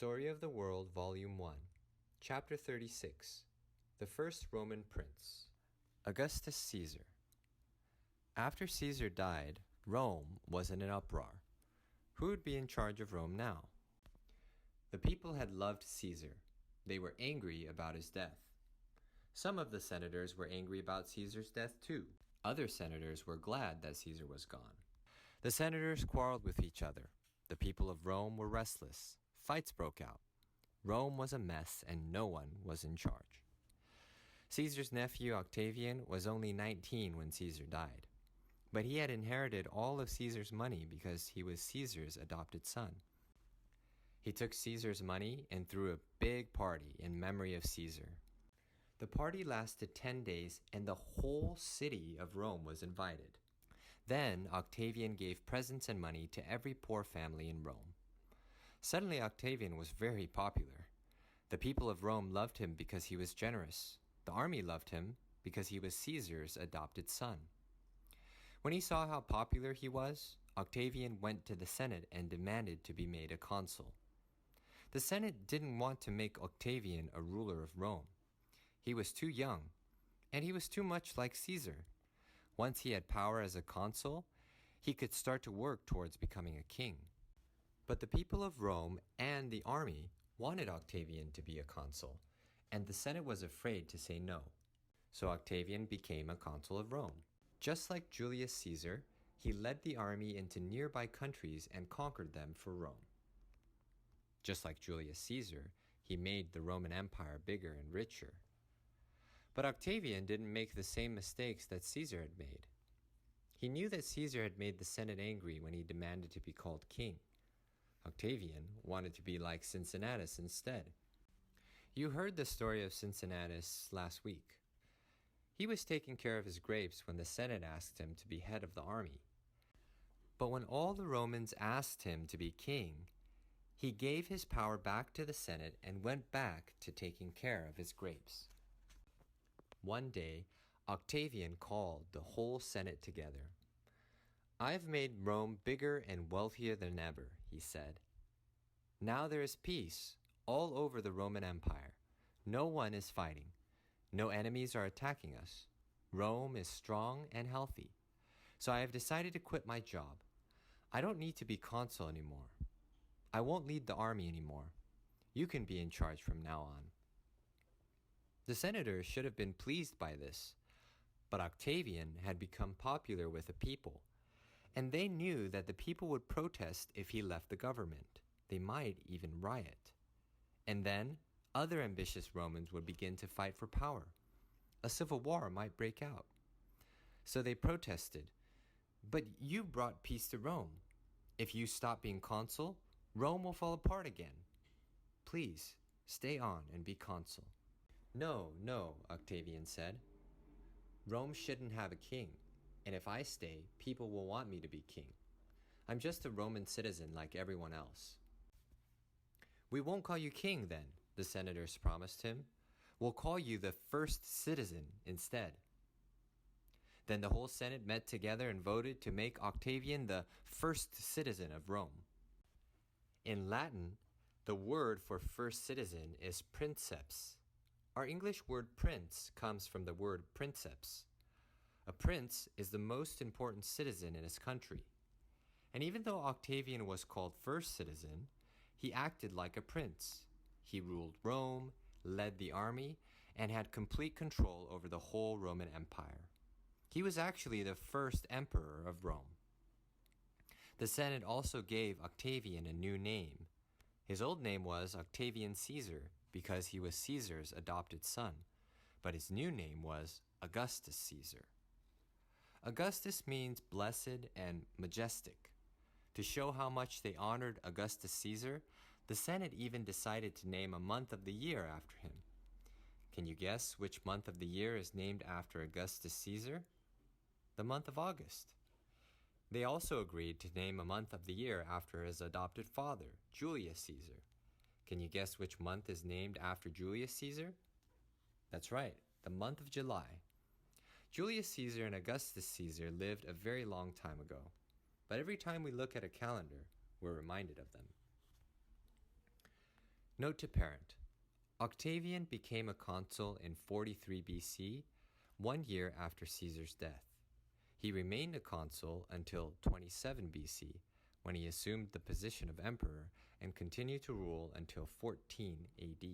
Story of the World, Volume 1, Chapter 36, The First Roman Prince. Augustus Caesar. After Caesar died, Rome was in an uproar. Who would be in charge of Rome now? The people had loved Caesar. They were angry about his death. Some of the senators were angry about Caesar's death too. Other senators were glad that Caesar was gone. The senators quarreled with each other. The people of Rome were restless. Fights broke out. Rome was a mess and no one was in charge. Caesar's nephew Octavian was only 19 when Caesar died. But he had inherited all of Caesar's money because he was Caesar's adopted son. He took Caesar's money and threw a big party in memory of Caesar. The party lasted 10 days and the whole city of Rome was invited. Then Octavian gave presents and money to every poor family in Rome. Suddenly Octavian was very popular. The people of Rome loved him because he was generous. The army loved him because he was Caesar's adopted son. When he saw how popular he was, Octavian went to the Senate and demanded to be made a consul. The Senate didn't want to make Octavian a ruler of Rome. He was too young, and he was too much like Caesar. Once he had power as a consul, he could start to work towards becoming a king. But the people of Rome and the army wanted Octavian to be a consul, and the Senate was afraid to say no. So Octavian became a consul of Rome. Just like Julius Caesar, he led the army into nearby countries and conquered them for Rome. Just like Julius Caesar, he made the Roman Empire bigger and richer. But Octavian didn't make the same mistakes that Caesar had made. He knew that Caesar had made the Senate angry when he demanded to be called king. Octavian wanted to be like Cincinnatus instead. You heard the story of Cincinnatus last week. He was taking care of his grapes when the Senate asked him to be head of the army. But when all the Romans asked him to be king, he gave his power back to the Senate and went back to taking care of his grapes. One day, Octavian called the whole Senate together. "I've made Rome bigger and wealthier than ever," he said. "Now there is peace all over the Roman Empire. No one is fighting. No enemies are attacking us. Rome is strong and healthy. So I have decided to quit my job. I don't need to be consul anymore. I won't lead the army anymore. You can be in charge from now on." The senators should have been pleased by this, but Octavian had become popular with the people, and they knew that the people would protest if he left the government. They might even riot. And then other ambitious Romans would begin to fight for power. A civil war might break out. So they protested, "But you brought peace to Rome. If you stop being consul, Rome will fall apart again. Please, stay on and be consul." No, Octavian said. "Rome shouldn't have a king, and if I stay, people will want me to be king. I'm just a Roman citizen like everyone else." "We won't call you king then," the senators promised him. "We'll call you the first citizen instead." Then the whole Senate met together and voted to make Octavian the first citizen of Rome. In Latin, the word for first citizen is princeps. Our English word prince comes from the word princeps. A prince is the most important citizen in his country. And even though Octavian was called first citizen, he acted like a prince. He ruled Rome, led the army, and had complete control over the whole Roman Empire. He was actually the first emperor of Rome. The Senate also gave Octavian a new name. His old name was Octavian Caesar because he was Caesar's adopted son, but his new name was Augustus Caesar. Augustus means blessed and majestic. To show how much they honored Augustus Caesar, the Senate even decided to name a month of the year after him. Can you guess which month of the year is named after Augustus Caesar? The month of August. They also agreed to name a month of the year after his adopted father, Julius Caesar. Can you guess which month is named after Julius Caesar? That's right, the month of July. Julius Caesar and Augustus Caesar lived a very long time ago, but every time we look at a calendar, we're reminded of them. Note to parent. Octavian became a consul in 43 BC, 1 year after Caesar's death. He remained a consul until 27 BC, when he assumed the position of emperor and continued to rule until 14 AD.